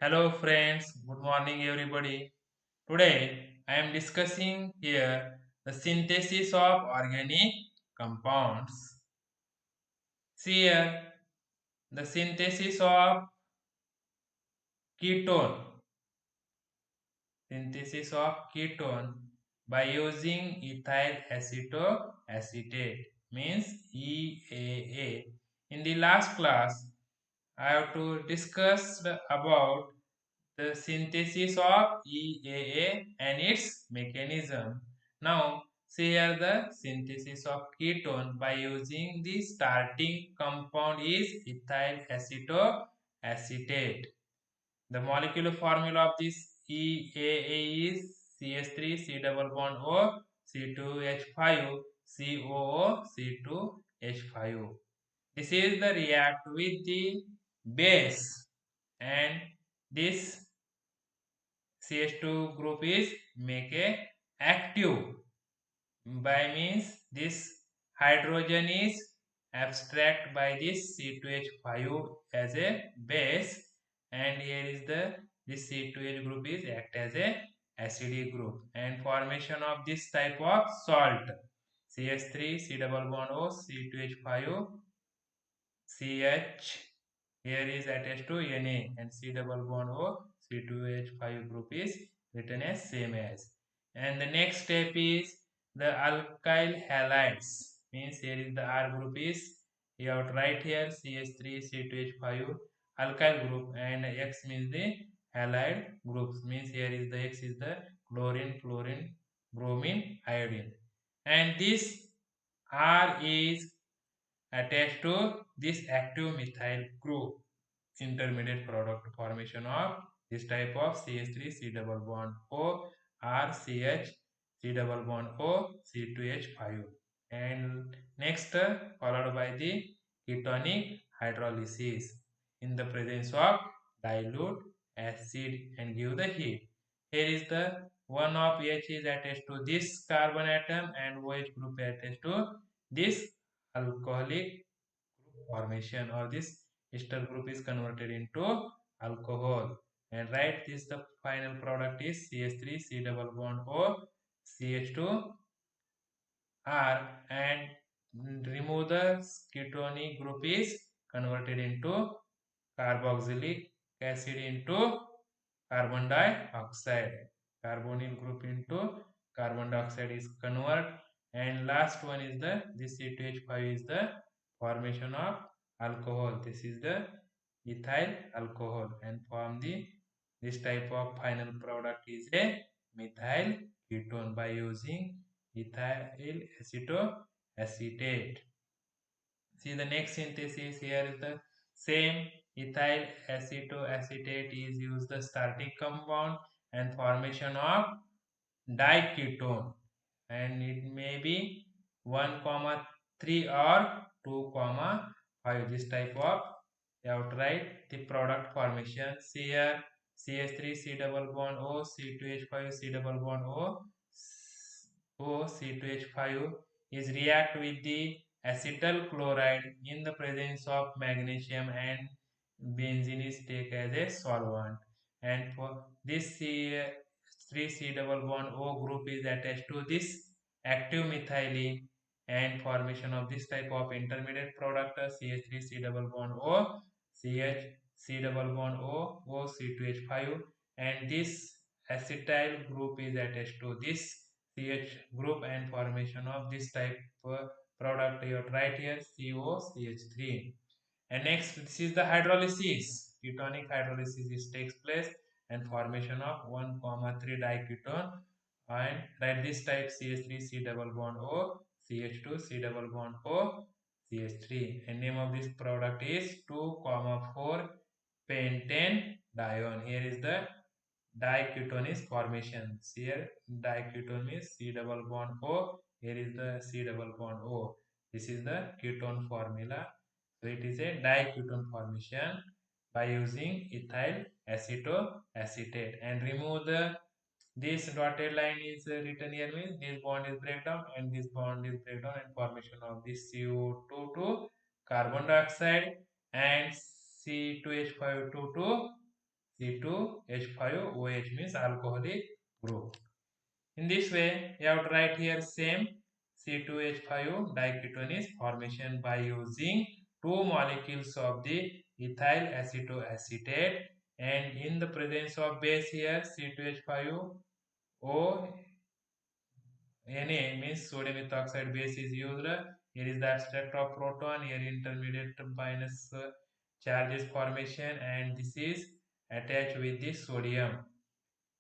Hello friends, good morning everybody. Today I am discussing here the synthesis of organic compounds. See here the synthesis of ketone. Synthesis of ketone by using ethyl acetoacetate means EAA. In the last class I have to discuss about the synthesis of EAA and its mechanism. Now, see here the synthesis of ketone by using the starting compound is ethyl acetoacetate. The molecular formula of this EAA is CH3 C double bond O C2H5 COO C2H5. This is the react with the base, and this CH2 group is make a active by means this hydrogen is abstract by this C2H5 as a base, and here is the this C2H group is act as a acidic group, and formation of this type of salt CH3 C double bond O C2H5 CH here is attached to Na, and C double bond O C2H5 group is written as same as. And the next step is the alkyl halides, means here is the R group is you have to write here CH3 C2H5 alkyl group, and X means the halide groups, means here is the X is the chlorine, fluorine, bromine, iodine, and this R is attached to this active methyl group, intermediate product formation of this type of CH3 C double bond O RCH C double bond O C2H5, and next followed by the ketonic hydrolysis in the presence of dilute acid and give the heat. Here is the one of H is attached to this carbon atom and OH group attached to this alcoholic group formation, or this ester group is converted into alcohol, and right this the final product is CH3 C double bond O CH2 R, and remove the ketonic group is converted into carboxylic acid into carbon dioxide, carbonyl group into carbon dioxide is convert, and last one is the this C2H5 is the formation of alcohol. This is the ethyl alcohol, and form the this type of final product is a methyl ketone by using ethyl acetoacetate. See the next synthesis here is the same ethyl acetoacetate is used the starting compound and formation of diketone, and it may be 1 comma 3 or 2 comma 5, this type of you have to write the product formation. See here CH3 C double bond O C2H5 C double bond O C2H5 is react with the acetyl chloride in the presence of magnesium, and benzene is take as a solvent, and for this C3C double bond O group is attached to this active methylene, and formation of this type of intermediate product CH3C double bond O CH C double bond O O C2H5, and this acetyl group is attached to this CH group, and formation of this type product you have to write here COCH3. And next, this is the hydrolysis. Ketonic hydrolysis is takes place, and formation of 1 comma 3 diketone, and write this type CH3 C double bond O CH2 C double bond O CH3, and name of this product is 2 comma 4 pentane dione. Here is the diketone is formation. Here diketone is C double bond O. Here is the C double bond O. This is the ketone formula. So it is a diketone formation by using ethyl acetoacetate, and remove the this dotted line is written here means this bond is breakdown and this bond is breakdown, and formation of this CO2 to carbon dioxide and C2H5 to C2H5OH means alcoholic group. In this way, you have to write here same C2H5 diketone is formation by using two molecules of the ethyl acetoacetate, and in the presence of base here C2H5O Na means sodium ethoxide base is used. Here is the abstract of proton. Here intermediate minus charges formation, and this is attached with the sodium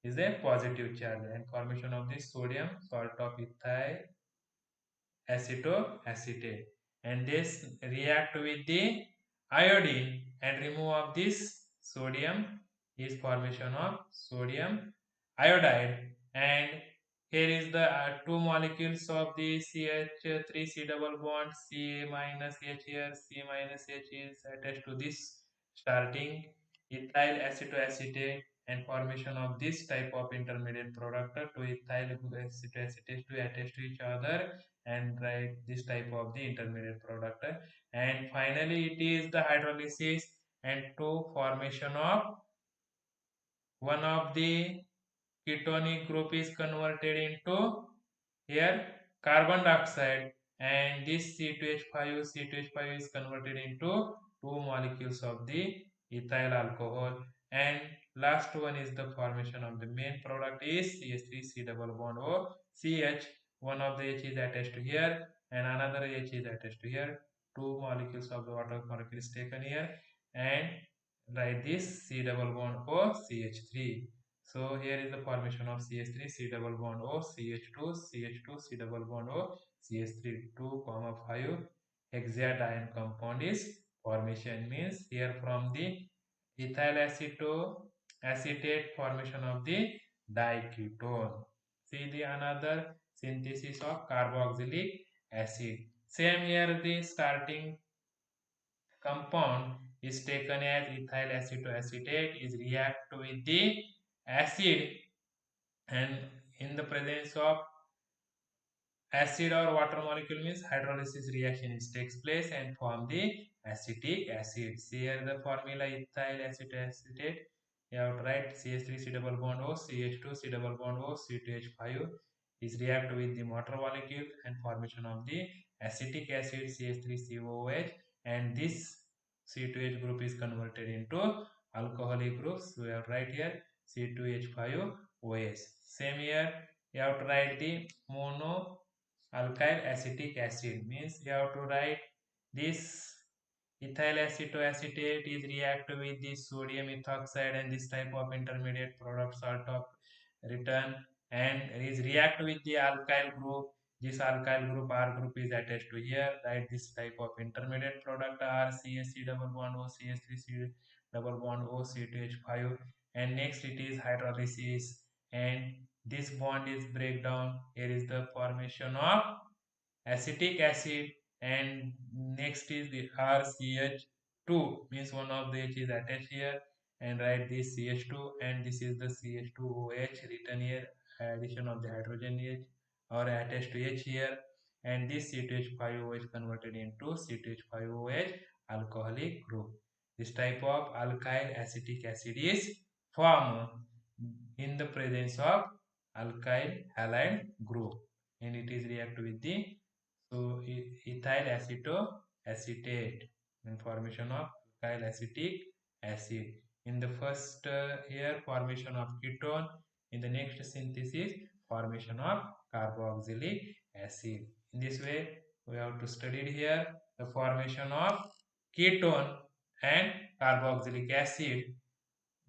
is a positive charge, and formation of this sodium salt of ethyl acetoacetate, and this react with the iodine and remove of this sodium is formation of sodium iodide. And here is the two molecules of the CH3 double bond Ca minus H. Here C minus H is attached to this starting ethyl acetoacetate, and formation of this type of intermediate product to ethyl acetoacetate to attach to each other and write this type of the intermediate product. And finally it is the hydrolysis and to formation of one of the ketonic group is converted into here carbon dioxide, and this C2H5 is converted into two molecules of the ethyl alcohol, and last one is the formation of the main product is CH3 C double bond O CH. One of the H is attached to here and another H is attached to here. Two molecules of the water molecule is taken here, and write this C double bond O CH3. So here is the formation of CH3 C double bond O CH2 CH2 C double bond O CH3 2,5 hexadiene compound is formation, means here from the ethyl acetoacetate formation of the diketone. See the another synthesis of carboxylic acid. Same here the starting compound is taken as ethyl acetoacetate is react with the acid, and in the presence of acid or water molecule means hydrolysis reaction is takes place and form the acetic acid. See here the formula ethyl acetoacetate. You have to write CH3 C double bond O CH2 C double bond O C2H5 is react with the water molecule and formation of the acetic acid CH3COOH, and this C2H group is converted into alcoholic groups. We have to write here C2H5OH. Same here you have to write the mono alkyl acetic acid, means you have to write this ethyl acetoacetate is react with the sodium ethoxide and this type of intermediate product salt of return, and is react with the alkyl group. This alkyl group R group is attached to here. Write this type of intermediate product R CH3 double bond O CH3 C double bond O C2H5, and next it is hydrolysis, and this bond is breakdown. Here is the formation of acetic acid, and next is the RCH2 means one of the H is attached here, and write this CH2, and this is the CH2OH written here, addition of the hydrogen H or attached to H here, and this C2H5OH converted into C2H5OH alcoholic group. This type of alkyl acetic acid is formed in the presence of alkyl halide group, and it is react with the ethyl acetoacetate and formation of alkyl acetic acid. In the first here formation of ketone, in the next synthesis formation of carboxylic acid. In this way we have to study here the formation of ketone and carboxylic acid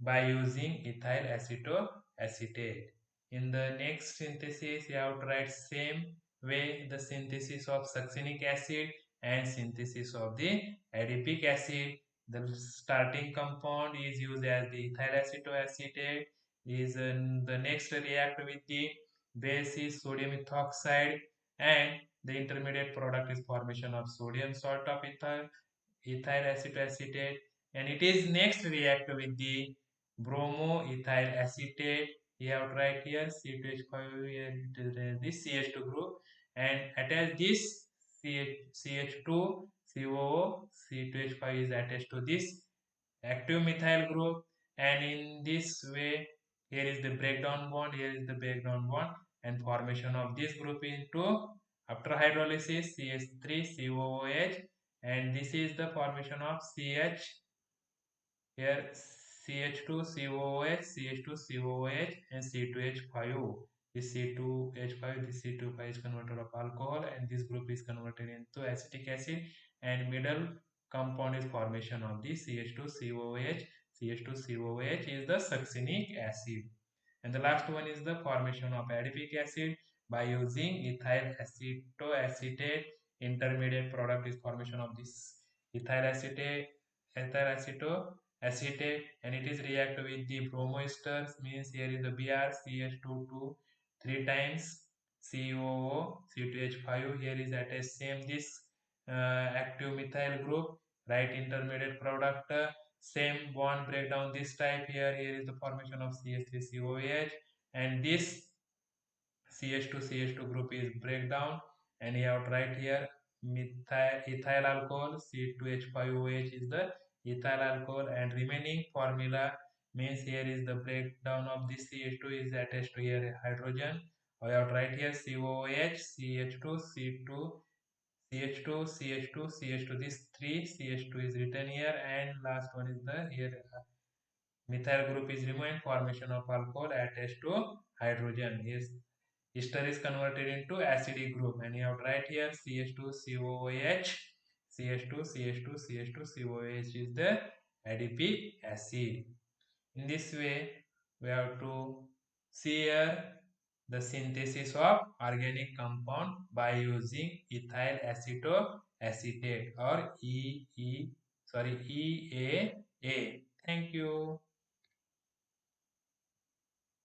by using ethyl acetoacetate. In the next synthesis, you have to write same way the synthesis of succinic acid and synthesis of the adipic acid. The starting compound is used as the ethyl acetoacetate. Is the next react with the base is sodium ethoxide, and the intermediate product is formation of sodium salt of ethyl acetoacetate, and it is next react with the bromoethyl acetate. You have to write here C2H5 here it is this CH2 group, and attach this CH2 COO C2H5 is attached to this active methyl group, and in this way, here is the breakdown bond, here is the breakdown bond, and formation of this group into after hydrolysis CH3COOH, and this is the formation of CH here CH2COOH, CH2COOH, and C2H5. This C2H5, this C2H5 is converted of alcohol, and this group is converted into acetic acid, and middle compound is formation of the CH2COOH. CH2COOH is the succinic acid. And the last one is the formation of adipic acid by using ethyl acetoacetate. Intermediate product is formation of this ethyl acetate, ethyl acetoacetate, and it is react with the bromoesters. Means here is the Br CH2 3 times COO C2H5. Here is attached same this active methyl group. Right intermediate product. Same bond breakdown this type here. Here is the formation of CH3COH, and this CH2 group is breakdown, and you have to write here ethyl alcohol C2H5OH is the ethyl alcohol, and remaining formula means here is the breakdown of this CH2 is attached to here hydrogen. I have to write here COOH CH2 C2 CH2 CH2 CH2, this 3 CH2 is written here, and last one is the here methyl group is removed, formation of alcohol attached to hydrogen. Yes, ester is converted into acidic group, and you have to write here CH2COOH, CH2CH2CH2COOH is the adipic acid. In this way, we have to see here the synthesis of organic compound by using ethyl acetoacetate or EAA. Thank you.